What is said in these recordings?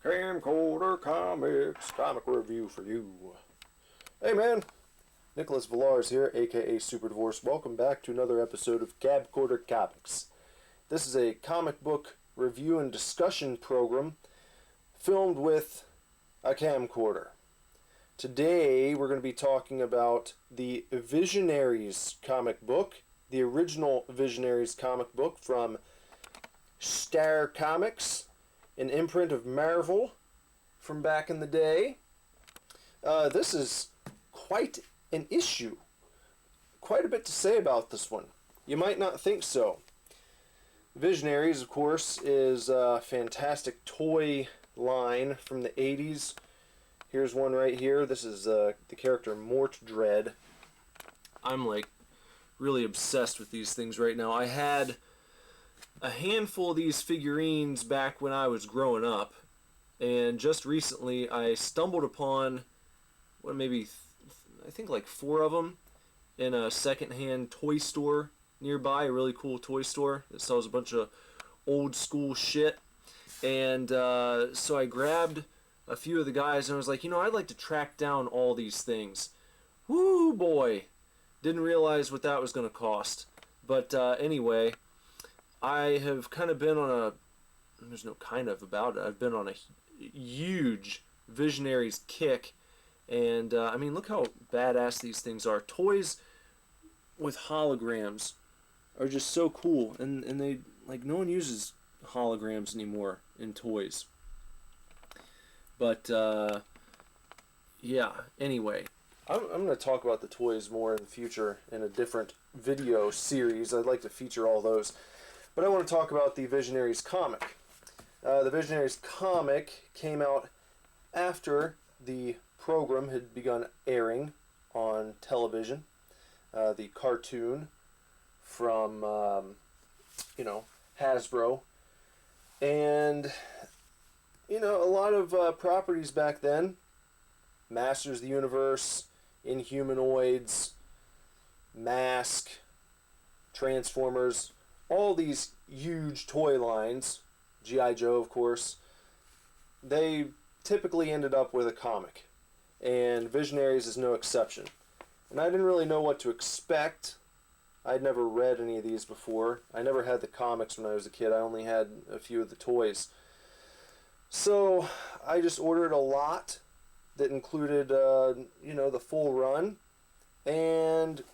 Camcorder Comics, comic review for you. Hey man, Nicholas Villars here, aka Super Divorce. Welcome back to another episode of CAMCORDER Comics. This is a comic book review and discussion program filmed with a camcorder. Today we're going to be talking about the Visionaries comic book, the original Visionaries comic book from Star Comics, an imprint of Marvel from back in the day. This is quite an issue. Quite a bit to say about this one. You might not think so. Visionaries, of course, is a fantastic toy line from the 80s. Here's one right here. This is the character Mort Dread. I'm like really obsessed with these things right now. I had a handful of these figurines back when I was growing up, and just recently I stumbled upon I think like 4 of them in a secondhand toy store nearby, a really cool toy store that sells a bunch of old school shit. And so I grabbed a few of the guys and I was like, I'd like to track down all these things. Woo boy, didn't realize what that was going to cost. But anyway, I have kind of been on there's no kind of about it, I've been on a huge Visionaries kick. And I mean, look how badass these things are. Toys with holograms are just so cool, and they, like, no one uses holograms anymore in toys. But yeah, anyway, I'm going to talk about the toys more in the future in a different video series. I'd like to feature all those. But I want to talk about the Visionaries comic. The Visionaries comic came out after the program had begun airing on television. The cartoon from, Hasbro. And, a lot of properties back then. Masters of the Universe, Inhumanoids, Mask, Transformers, all these huge toy lines, G.I. Joe, of course, they typically ended up with a comic. And Visionaries is no exception. And I didn't really know what to expect. I'd never read any of these before. I never had the comics when I was a kid. I only had a few of the toys. So I just ordered a lot that included, the full run. And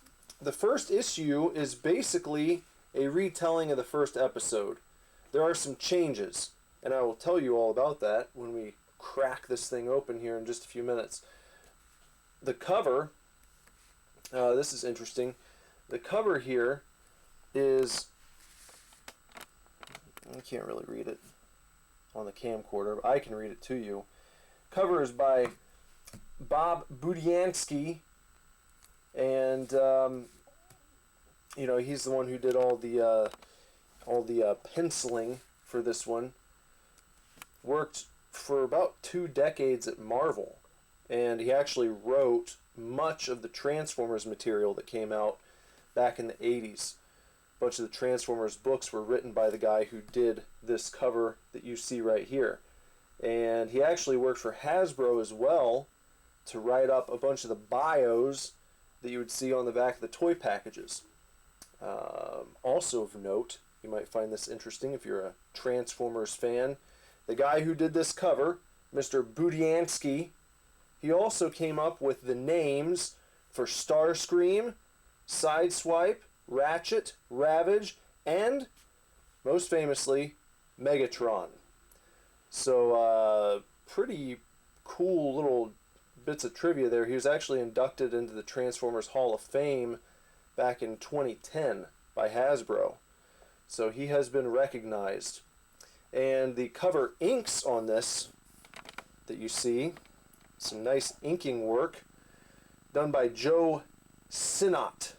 the first issue is basically a retelling of the first episode. There are some changes, and I will tell you all about that when we crack this thing open here in just a few minutes. The cover, this is interesting. The cover here is, I can't really read it on the camcorder, but I can read it to you. Cover is by Bob Budiansky, and he's the one who did all the penciling for this one. Worked for about 2 decades at Marvel, and he actually wrote much of the Transformers material that came out back in the 80s. A bunch of the Transformers books were written by the guy who did this cover that you see right here. And he actually worked for Hasbro as well to write up a bunch of the bios that you would see on the back of the toy packages. Also of note, you might find this interesting if you're a Transformers fan, the guy who did this cover, Mr. Budiansky, he also came up with the names for Starscream, Sideswipe, Ratchet, Ravage, and, most famously, Megatron. So, pretty cool little bits of trivia there. He was actually inducted into the Transformers Hall of Fame back in 2010 by Hasbro. So he has been recognized. And the cover inks on this that you see, some nice inking work done by Joe Sinnott,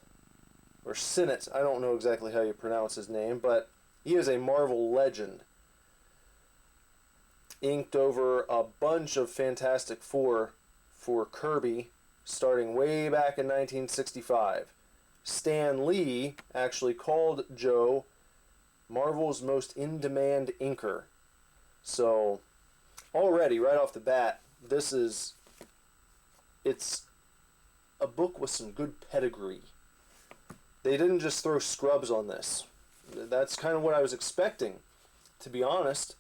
or Sinnott. I don't know exactly how you pronounce his name, but he is a Marvel legend. Inked over a bunch of Fantastic Four for Kirby, starting way back in 1965. Stan Lee actually called Joe Marvel's most in-demand inker. So already, right off the bat, it's a book with some good pedigree. They didn't just throw scrubs on this. That's kind of what I was expecting, to be honest.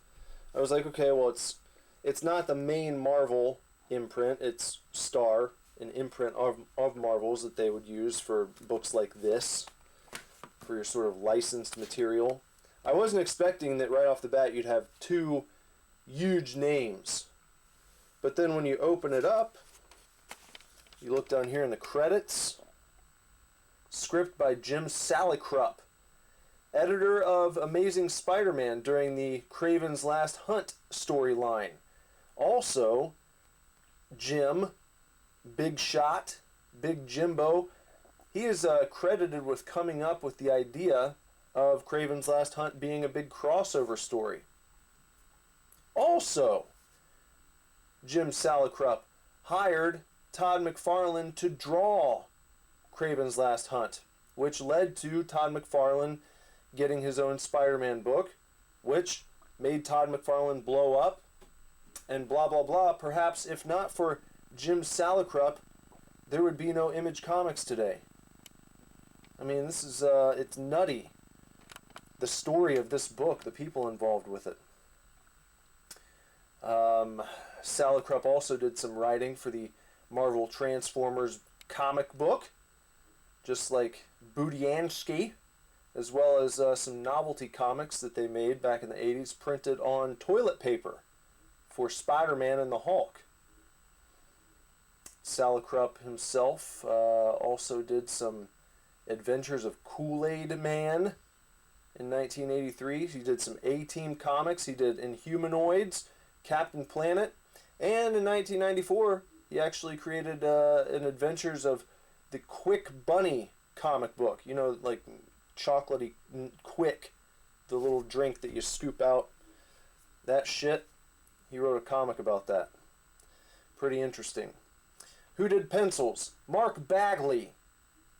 I was like, okay, well, it's not the main Marvel imprint. It's Star, an imprint of Marvel's that they would use for books like this, for your sort of licensed material. I wasn't expecting that right off the bat you'd have two huge names. But then when you open it up, you look down here in the credits. Script by Jim Salicrup, editor of Amazing Spider-Man during the Kraven's Last Hunt storyline. Also, Jim, Big Shot, Big Jimbo, he is credited with coming up with the idea of Kraven's Last Hunt being a big crossover story. Also, Jim Salicrup hired Todd McFarlane to draw Kraven's Last Hunt, which led to Todd McFarlane getting his own Spider-Man book, which made Todd McFarlane blow up, and blah blah blah. Perhaps if not for Jim Salicrup, there would be no Image Comics today. I mean, this is it's nutty. The story of this book, the people involved with it. Salicrup also did some writing for the Marvel Transformers comic book, just like Budiansky, as well as some novelty comics that they made back in the 80s, printed on toilet paper for Spider-Man and the Hulk. Salicrup himself also did some Adventures of Kool-Aid Man in 1983. He did some A-Team comics. He did Inhumanoids, Captain Planet, and in 1994 he actually created an Adventures of the Quick Bunny comic book. You know, like chocolatey Quick, the little drink that you scoop out. That shit. He wrote a comic about that. Pretty interesting. Who did pencils? Mark Bagley.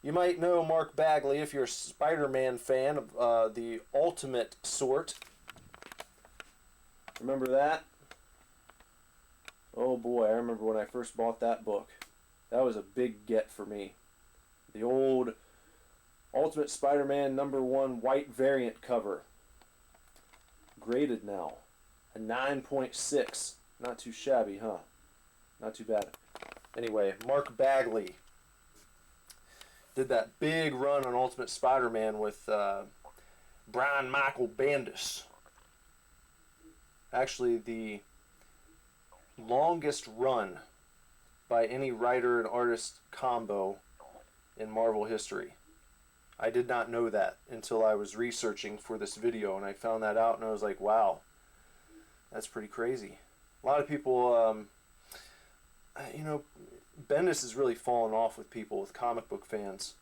You might know Mark Bagley if you're a Spider-Man fan of the Ultimate sort. Remember that? Oh boy, I remember when I first bought that book. That was a big get for me. The old Ultimate Spider-Man #1 white variant cover. Graded now. A 9.6. Not too shabby, huh? Not too bad. Anyway, Mark Bagley did that big run on Ultimate Spider-Man with Brian Michael Bendis. Actually, the longest run by any writer and artist combo in Marvel history. I did not know that until I was researching for this video, and I found that out, and I was like, wow, that's pretty crazy. A lot of people, you know, Bendis has really fallen off with people, with comic book fans.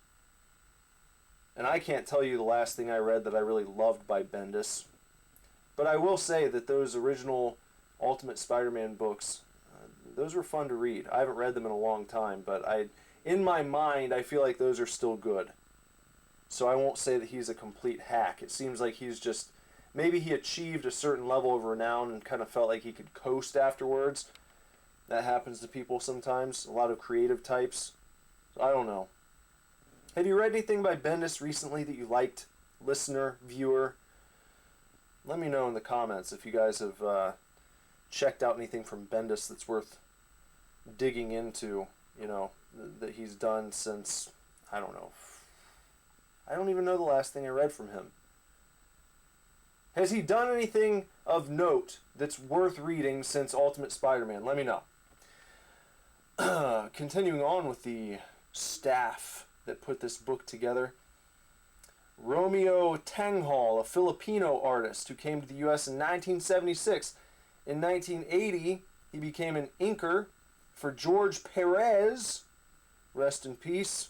And I can't tell you the last thing I read that I really loved by Bendis. But I will say that those original Ultimate Spider-Man books, those were fun to read. I haven't read them in a long time, but in my mind, I feel like those are still good. So I won't say that he's a complete hack. It seems like he's just, maybe he achieved a certain level of renown and kind of felt like he could coast afterwards. That happens to people sometimes, a lot of creative types. I don't know. Have you read anything by Bendis recently that you liked, listener, viewer? Let me know in the comments if you guys have checked out anything from Bendis that's worth digging into, you know, that he's done since, I don't know. I don't even know the last thing I read from him. Has he done anything of note that's worth reading since Ultimate Spider-Man? Let me know. Continuing on with the staff that put this book together. Romeo Tanghal, a Filipino artist who came to the U.S. in 1976. In 1980, he became an inker for George Perez, rest in peace,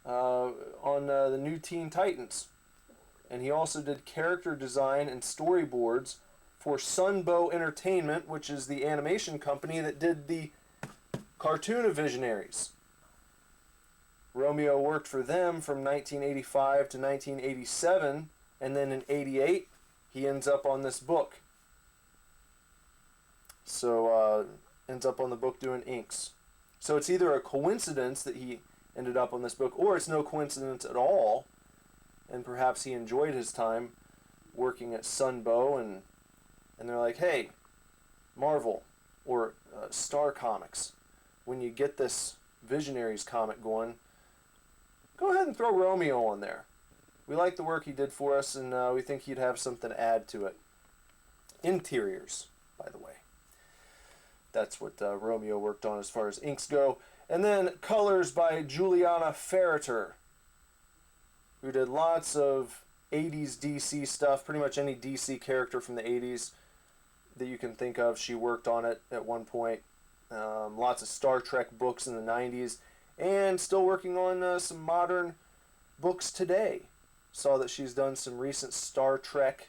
on the new Teen Titans. And he also did character design and storyboards for Sunbow Entertainment, which is the animation company that did the cartoon of Visionaries. Romeo worked for them from 1985 to 1987, and then in 88, he ends up on this book. So ends up on the book doing inks. So it's either a coincidence that he ended up on this book, or it's no coincidence at all, and perhaps he enjoyed his time working at Sunbow, and they're like, hey, Marvel or Star Comics, when you get this Visionaries comic going, go ahead and throw Romeo on there. We like the work he did for us, and we think he'd have something to add to it. Interiors, by the way. That's what Romeo worked on as far as inks go. And then colors by Juliana Ferreter, who did lots of 80s DC stuff. Pretty much any DC character from the 80s that you can think of, she worked on it at one point. Lots of Star Trek books in the 90s. And still working on some modern books today. Saw that she's done some recent Star Trek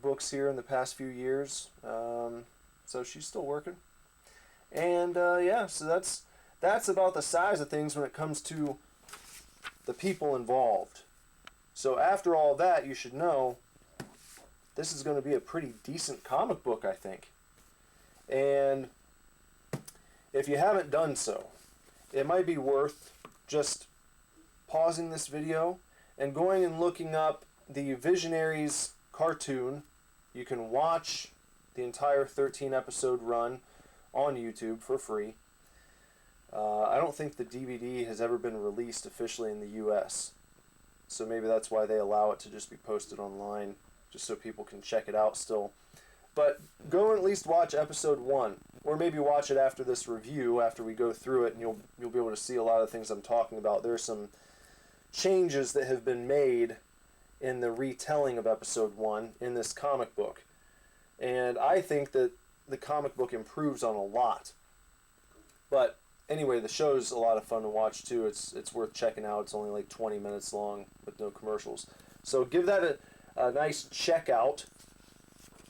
books here in the past few years. So she's still working. And yeah, so that's about the size of things when it comes to the people involved. So after all that, you should know this is going to be a pretty decent comic book, I think. And if you haven't done so, it might be worth just pausing this video and going and looking up the Visionaries Cartoon. You can watch the entire 13-episode run on YouTube for free. I don't think the DVD has ever been released officially in the US, so maybe that's why they allow it to just be posted online, just so people can check it out still. But go and at least watch episode 1, or maybe watch it after this review, after we go through it, and you'll be able to see a lot of things I'm talking about. There's some changes that have been made in the retelling of episode 1 in this comic book. And I think that the comic book improves on a lot. But anyway, the show's a lot of fun to watch too. It's worth checking out. It's only like 20 minutes long with no commercials. So give that a nice check out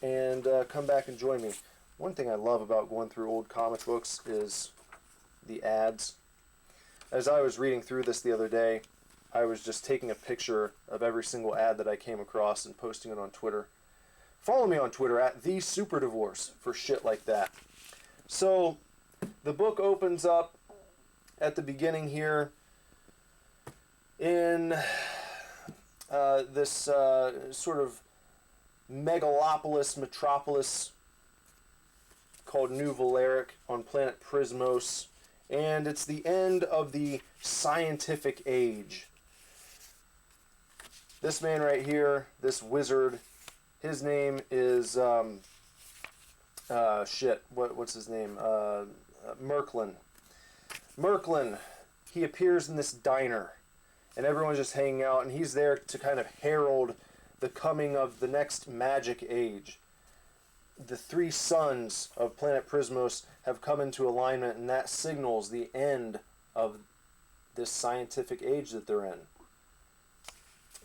and come back and join me. One thing I love about going through old comic books is the ads. As I was reading through this the other day, I was just taking a picture of every single ad that I came across and posting it on Twitter. Follow me on Twitter at @TheSuperDivorce for shit like that. So the book opens up at the beginning here in this sort of megalopolis, metropolis called New Valeric on planet Prismos, and it's the end of the scientific age. This man right here, this wizard, his name is what's his name? Merklin. Merklin, he appears in this diner, and everyone's just hanging out, and he's there to kind of herald the coming of the next magic age. The 3 suns of planet Prismos have come into alignment, and that signals the end of this scientific age that they're in.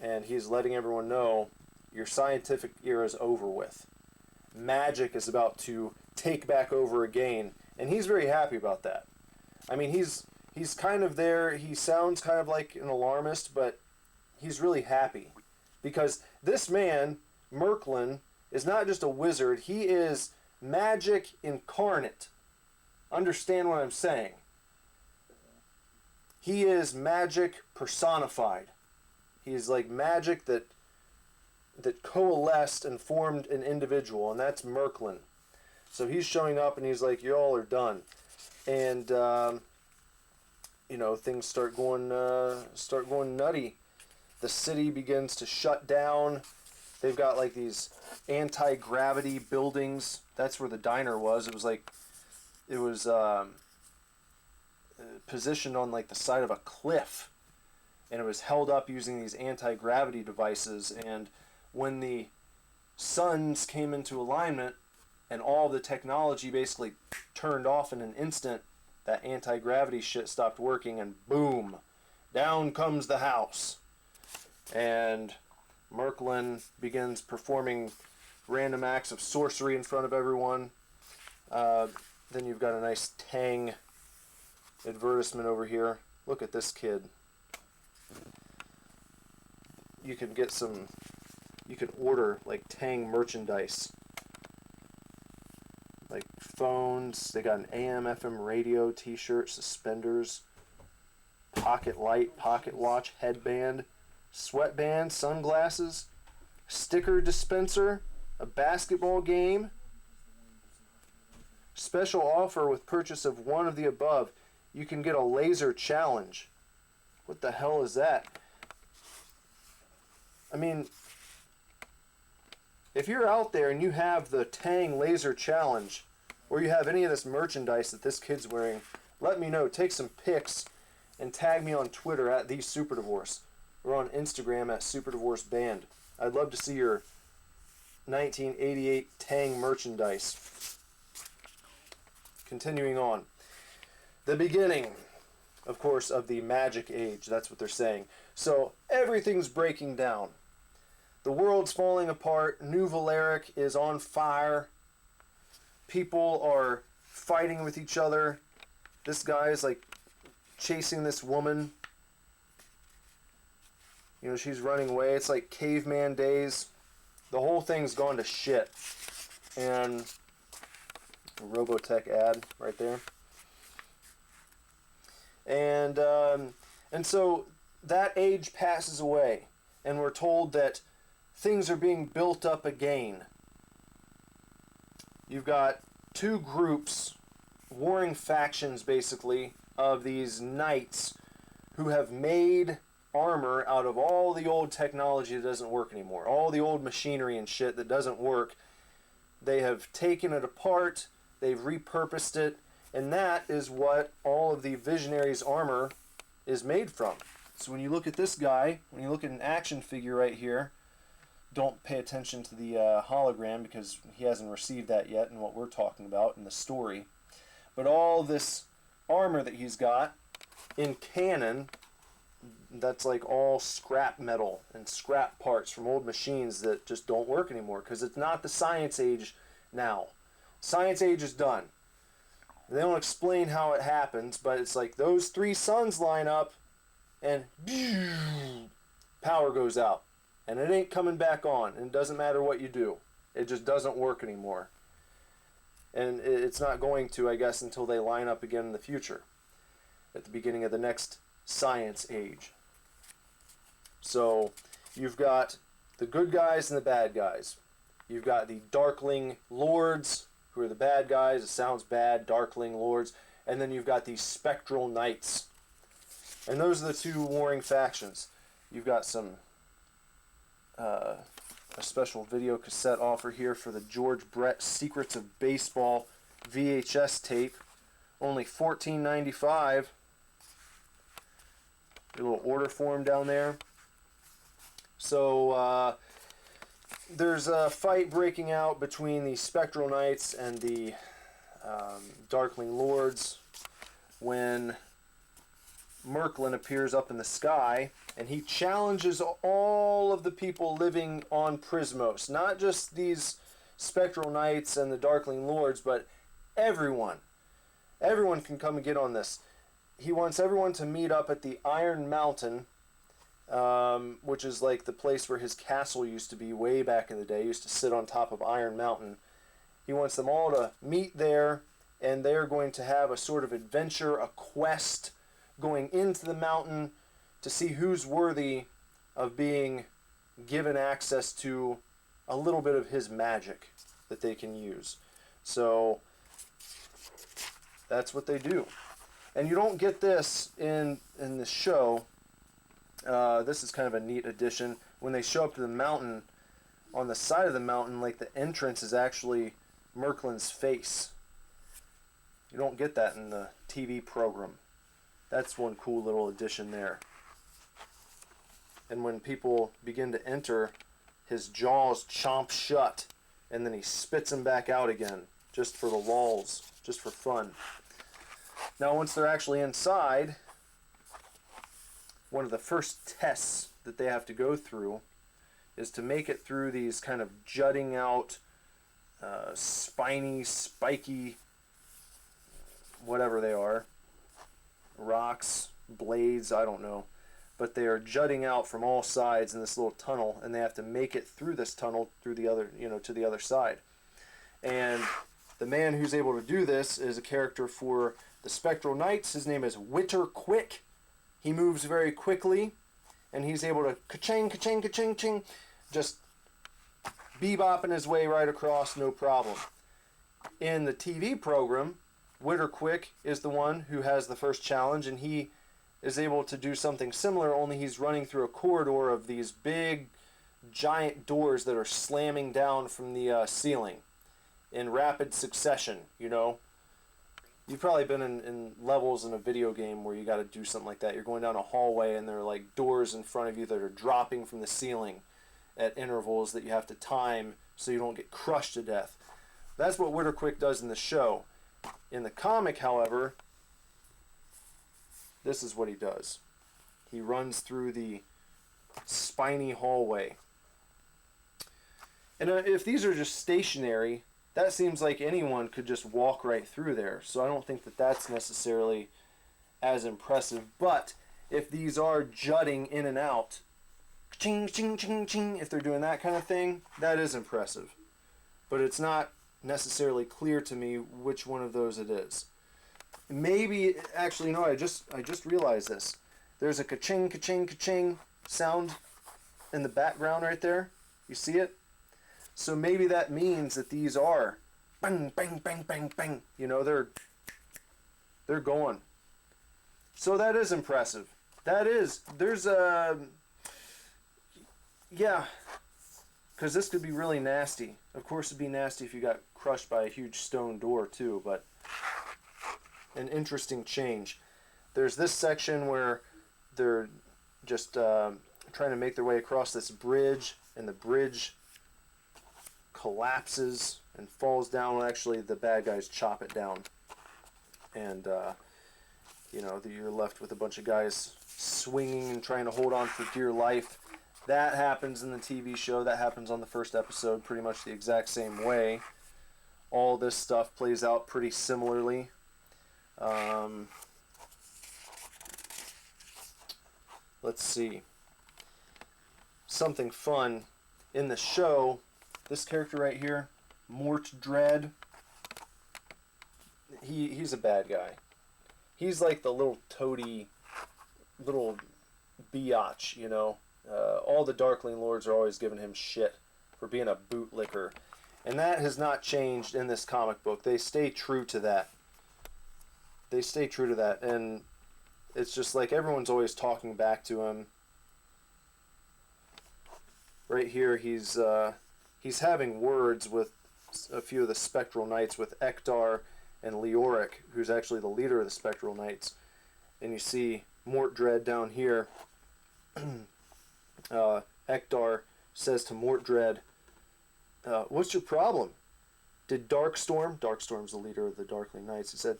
And he's letting everyone know, your scientific era is over with. Magic is about to take back over again, and he's very happy about that. I mean, he's kind of there. He sounds kind of like an alarmist, but he's really happy because this man, Merklin, is not just a wizard. He is magic incarnate. Understand what I'm saying? He is magic personified. He is like magic that coalesced and formed an individual, and that's Merklin. So he's showing up, and he's like, "You all are done," and things start going nutty. The city begins to shut down. They've got like these anti-gravity buildings. That's where the diner was. It was positioned on like the side of a cliff, and it was held up using these anti-gravity devices. And when the suns came into alignment and all the technology basically turned off in an instant, that anti-gravity shit stopped working, and boom, down comes the house. And Merklin begins performing random acts of sorcery in front of everyone. Then you've got a nice Tang advertisement over here. Look at this kid. You can order like Tang merchandise like phones. They got an AM FM radio t-shirt, suspenders, pocket light, pocket watch, headband, sweatband, sunglasses, sticker dispenser, a basketball game. Special offer with purchase of one of the above. You can get a laser challenge. What the hell is that? I mean, if you're out there and you have the Tang Laser Challenge, or you have any of this merchandise that this kid's wearing, let me know. Take some pics and tag me on Twitter at TheSuperDivorce, or on Instagram at SuperDivorceBand. I'd love to see your 1988 Tang merchandise. Continuing on. The beginning, of course, of the Magic Age. That's what they're saying. So everything's breaking down. The world's falling apart. New Valeric is on fire. People are fighting with each other. This guy is like chasing this woman. You know, she's running away. It's like caveman days. The whole thing's gone to shit. And a Robotech ad right there. And so that age passes away, and we're told that things are being built up again. You've got two groups, warring factions basically, of these knights who have made armor out of all the old technology that doesn't work anymore. All the old machinery and shit that doesn't work. They have taken it apart, they've repurposed it, and that is what all of the Visionaries armor is made from. So when you look at this guy, when you look at an action figure right here, don't pay attention to the hologram because he hasn't received that yet in what we're talking about in the story. But all this armor that he's got in canon, that's like all scrap metal and scrap parts from old machines that just don't work anymore because it's not the science age now. Science age is done. They don't explain how it happens, but it's like those three suns line up and power goes out. And it ain't coming back on. And it doesn't matter what you do. It just doesn't work anymore. And it's not going to, I guess, until they line up again in the future. At the beginning of the next science age. So, you've got the good guys and the bad guys. You've got the Darkling Lords, who are the bad guys. It sounds bad, Darkling Lords. And then you've got these Spectral Knights. And those are the two warring factions. You've got some a special video cassette offer here for the George Brett Secrets of Baseball VHS tape. Only $14.95. A little order form down there. So there's a fight breaking out between the Spectral Knights and the Darkling Lords when Merklin appears up in the sky, and he challenges all of the people living on Prismos. Not just these Spectral Knights and the Darkling Lords, but everyone. Everyone can come and get on this. He wants everyone to meet up at the Iron Mountain, which is like the place where his castle used to be way back in the day. He used to sit on top of Iron Mountain. He wants them all to meet there, and they're going to have a sort of adventure, a quest, going into the mountain to see who's worthy of being given access to a little bit of his magic that they can use. So that's what they do. And you don't get this in the show. This is kind of a neat addition. When they show up to the mountain, on the side of the mountain, like the entrance is actually Merklin's face. You don't get that in the TV program. That's one cool little addition there. And when people begin to enter, his jaws chomp shut, and then he spits them back out again, just for the lulz, just for fun. Now, once they're actually inside, one of the first tests that they have to go through is to make it through these kind of jutting out, spiny, spiky, whatever they are, rocks, blades, I don't know, but they are jutting out from all sides in this little tunnel, and they have to make it through this tunnel through the other, to the other side. And the man who's able to do this is a character for the Spectral Knights. His name is Witter Quick. He moves very quickly, and he's able to ka-ching, ka-ching, ka-ching, ching, just bebopping his way right across, no problem. In the TV program, Witter Quick is the one who has the first challenge, and he is able to do something similar, only he's running through a corridor of these big, giant doors that are slamming down from the ceiling in rapid succession, you know. You've probably been in levels in a video game where you got to do something like that. You're going down a hallway and there are like doors in front of you that are dropping from the ceiling at intervals that you have to time so you don't get crushed to death. That's what Witter Quick does in the show. In the comic, however, this is what he does. He runs through the spiny hallway. And if these are just stationary, that seems like anyone could just walk right through there. So I don't think that that's necessarily as impressive. But if these are jutting in and out, ching, ching, ching, ching, if they're doing that kind of thing, that is impressive. But it's not necessarily clear to me which one of those it is. Maybe, actually, no, I just realized this. There's a ka-ching, ka-ching, ka-ching sound in the background right there. You see it? So maybe that means that these are bang, bang, bang, bang, bang. You know, they're going. So that is impressive. There's a, yeah, because this could be really nasty. Of course it'd be nasty if you got crushed by a huge stone door too, but an interesting change. There's this section where they're just trying to make their way across this bridge, and the bridge collapses and falls down. Well, actually, the bad guys chop it down, and you know, you're left with a bunch of guys swinging and trying to hold on for dear life. That happens in the TV show. That happens on the first episode, pretty much the exact same way. All this stuff plays out pretty similarly. Let's see. Something fun in the show. This character right here, Mort Dread. He's a bad guy. He's like the little toady, little biatch, you know. All the Darkling Lords are always giving him shit for being a bootlicker. And that has not changed in this comic book. They stay true to that. They stay true to that. And it's just like everyone's always talking back to him. Right here, he's having words with a few of the Spectral Knights, with Ektar and Leoric, who's actually the leader of the Spectral Knights. And you see Mort Dread down here. Ektar says to Mort Dread, what's your problem? Did Darkstorm's the leader of the Darkling Knights, he said,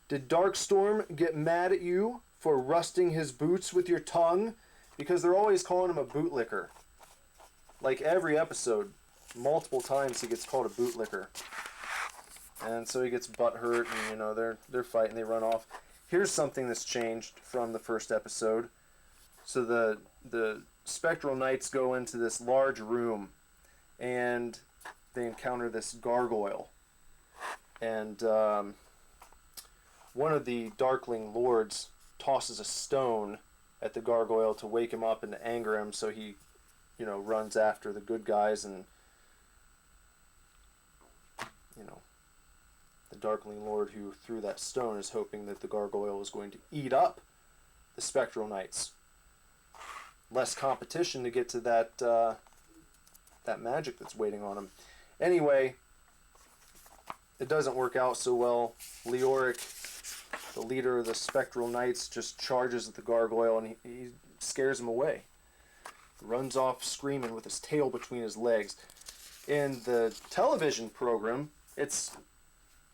did Darkstorm get mad at you for rusting his boots with your tongue? Because they're always calling him a bootlicker. Like every episode, multiple times he gets called a bootlicker. And so he gets butthurt, and you know, they're fighting, they run off. Here's something that's changed from the first episode. So the Spectral Knights go into this large room, and they encounter this gargoyle. And one of the Darkling Lords tosses a stone at the gargoyle to wake him up and to anger him, so he, you know, runs after the good guys, and, you know, the Darkling Lord who threw that stone is hoping that the gargoyle is going to eat up the Spectral Knights. Less competition to get to that that magic that's waiting on him. Anyway, it doesn't work out so well. Leoric, the leader of the Spectral Knights, just charges at the gargoyle, and he scares him away. Runs off screaming with his tail between his legs. In the television program, it's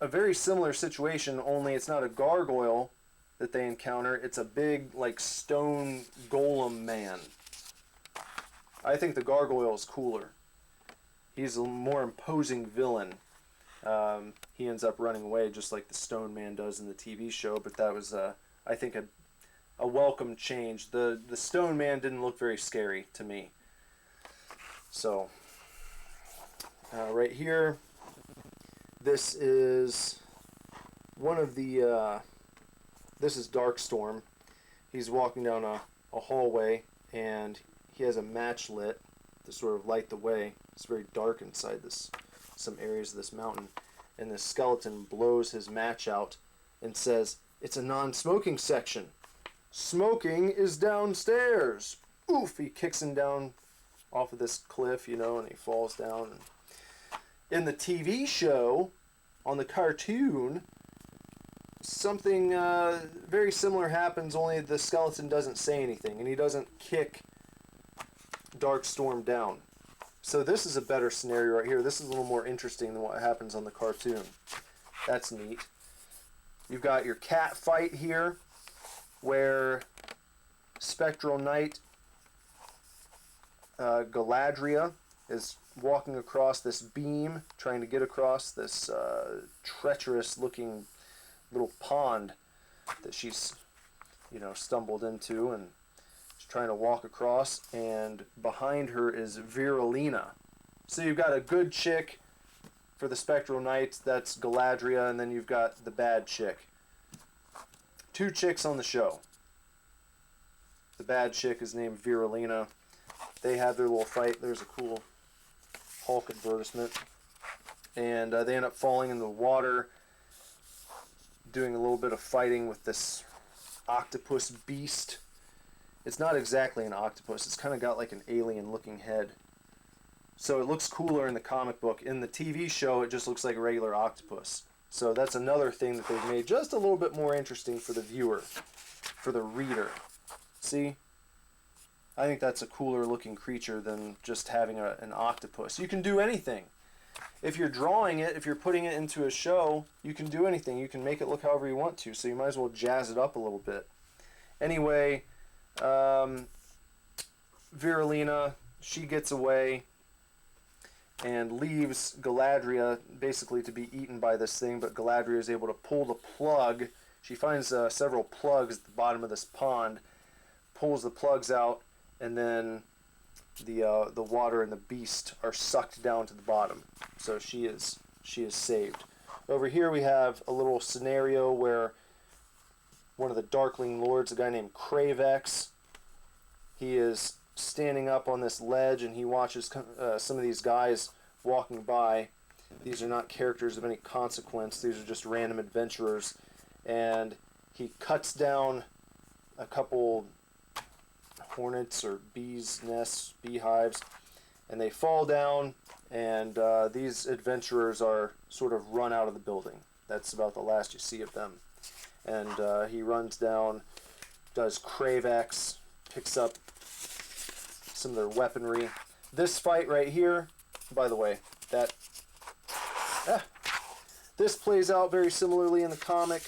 a very similar situation, only it's not a gargoyle that they encounter. It's a big, like, stone golem man. I think the gargoyle is cooler. He's a more imposing villain. He ends up running away just like the stone man does in the TV show, but that was, I think, a welcome change. The stone man didn't look very scary to me. So, right here, This is one of the, this is Darkstorm. He's walking down a hallway, and he has a match lit to sort of light the way. It's very dark inside some areas of this mountain. And the skeleton blows his match out and says, "It's a non-smoking section. Smoking is downstairs." Oof! He kicks him down off of this cliff, you know, and he falls down. In the TV show, on the cartoon, something very similar happens, only the skeleton doesn't say anything, and he doesn't kick Darkstorm down. So this is a better scenario right here. This is a little more interesting than what happens on the cartoon. That's neat. You've got your cat fight here, where Spectral Knight Galadria is walking across this beam, trying to get across this treacherous looking little pond that she's, you know, stumbled into, and she's trying to walk across, and behind her is Viralina. So you've got a good chick for the Spectral Knights, that's Galadria, and then you've got the bad chick. Two chicks on the show. The bad chick is named Viralina. They have their little fight. There's a cool Hulk advertisement. And they end up falling in the water, doing a little bit of fighting with this octopus beast. It's not exactly an octopus. It's kind of got like an alien looking head. So it looks cooler in the comic book. In the TV show, it just looks like a regular octopus. So that's another thing that they've made just a little bit more interesting for the viewer, for the reader. See? I think that's a cooler looking creature than just having an octopus. You can do anything. If you're drawing it, if you're putting it into a show, you can do anything. You can make it look however you want to, so you might as well jazz it up a little bit. Anyway, Viralina, she gets away and leaves Galadria basically to be eaten by this thing, but Galadria is able to pull the plug. She finds several plugs at the bottom of this pond, pulls the plugs out, and then the water and the beast are sucked down to the bottom. So she is saved. Over here we have a little scenario where one of the Darkling Lords, a guy named Kravex, he is standing up on this ledge, and he watches some of these guys walking by. These are not characters of any consequence. These are just random adventurers. And he cuts down a couple hornets or bees' nests, beehives, and they fall down, and these adventurers are sort of run out of the building. That's about the last you see of them. And he runs down, does Kravex, picks up some of their weaponry. This fight right here, by the way, this plays out very similarly in the comic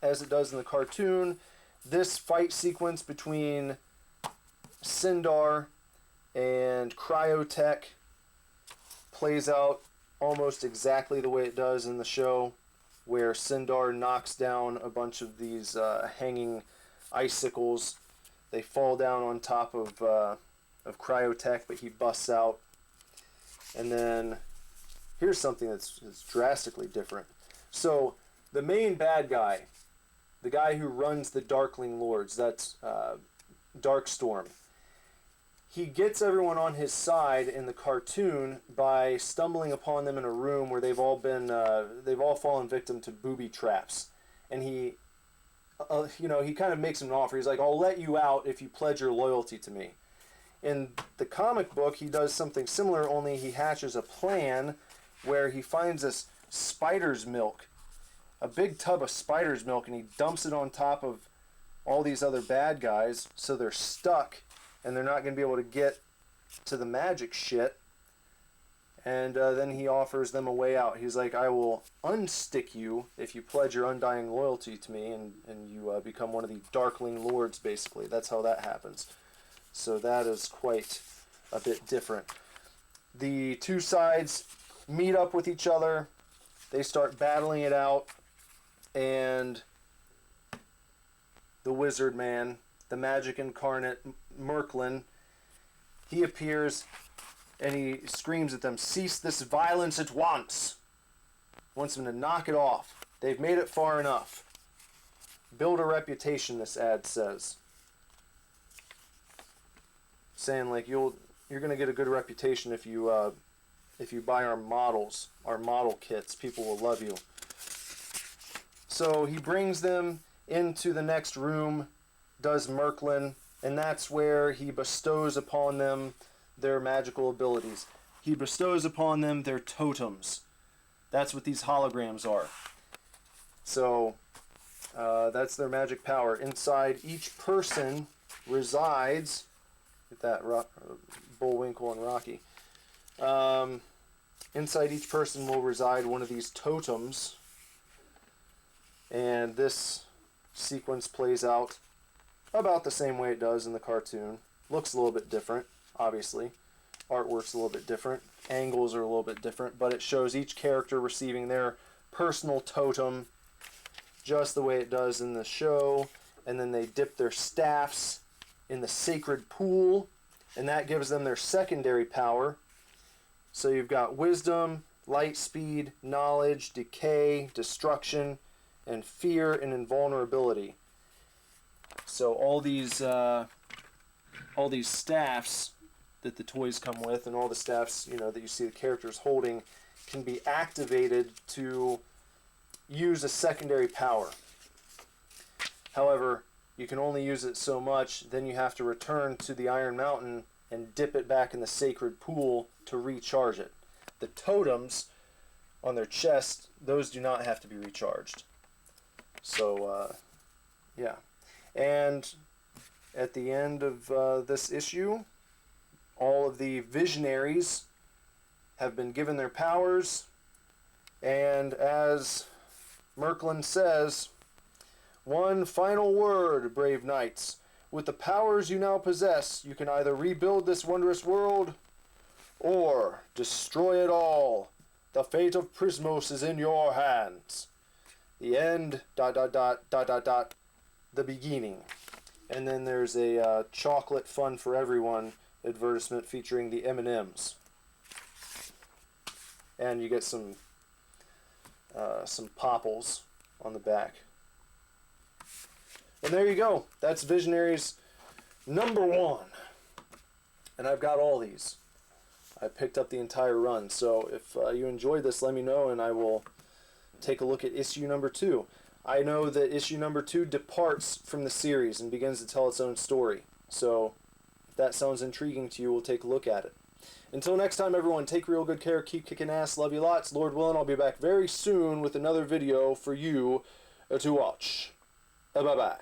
as it does in the cartoon. This fight sequence between Sindar and Cryotech plays out almost exactly the way it does in the show, where Sindar knocks down a bunch of these hanging icicles. They fall down on top of Cryotech, but he busts out. And then here's something that's drastically different. So the main bad guy, the guy who runs the Darkling Lords, that's Darkstorm, he gets everyone on his side in the cartoon by stumbling upon them in a room where they've all fallen victim to booby traps. And he kind of makes an offer. He's like, "I'll let you out if you pledge your loyalty to me." In the comic book, he does something similar, only he hatches a plan where he finds this spider's milk, a big tub of spider's milk, and he dumps it on top of all these other bad guys, so they're stuck, and they're not going to be able to get to the magic shit. And then he offers them a way out. He's like, "I will unstick you if you pledge your undying loyalty to me, and you become one of the Darkling Lords," basically. That's how that happens. So that is quite a bit different. The two sides meet up with each other. They start battling it out. And the wizard man, the magic incarnate Merklin, he appears and he screams at them, "Cease this violence at once!" Wants them to knock it off. They've made it far enough. Build a reputation, this ad says. Saying like you're gonna get a good reputation if you buy our models, our model kits. People will love you. So he brings them into the next room, does Merklin, and that's where he bestows upon them their magical abilities. He bestows upon them their totems. That's what these holograms are. So that's their magic power. Inside each person resides, get that Bullwinkle and Rocky. Inside each person will reside one of these totems, and this sequence plays out about the same way it does in the cartoon. Looks a little bit different, obviously. Artwork's a little bit different. Angles are a little bit different, but it shows each character receiving their personal totem just the way it does in the show, and then they dip their staffs in the sacred pool, and that gives them their secondary power. So you've got wisdom, light speed, knowledge, decay, destruction, and fear and invulnerability. So all these staffs that the toys come with, and all the staffs, you know, that you see the characters holding, can be activated to use a secondary power. However, you can only use it so much, then you have to return to the Iron Mountain and dip it back in the sacred pool to recharge it. The totems on their chest, those do not have to be recharged. So, yeah. And at the end of this issue, all of the Visionaries have been given their powers, and as Merklin says, one final word, brave knights. With the powers you now possess, you can either rebuild this wondrous world or destroy it all. The fate of Prismos is in your hands. The end, ... the beginning. And then there's a chocolate fun for everyone advertisement featuring the M&Ms. And you get some popples on the back. And there you go. That's Visionaries #1. And I've got all these. I picked up the entire run. So if you enjoyed this, let me know, and I will take a look at issue #2. I know that issue #2 departs from the series and begins to tell its own story. So if that sounds intriguing to you, we'll take a look at it. Until next time, everyone, take real good care, keep kicking ass, love you lots. Lord willing, I'll be back very soon with another video for you to watch. Bye-bye.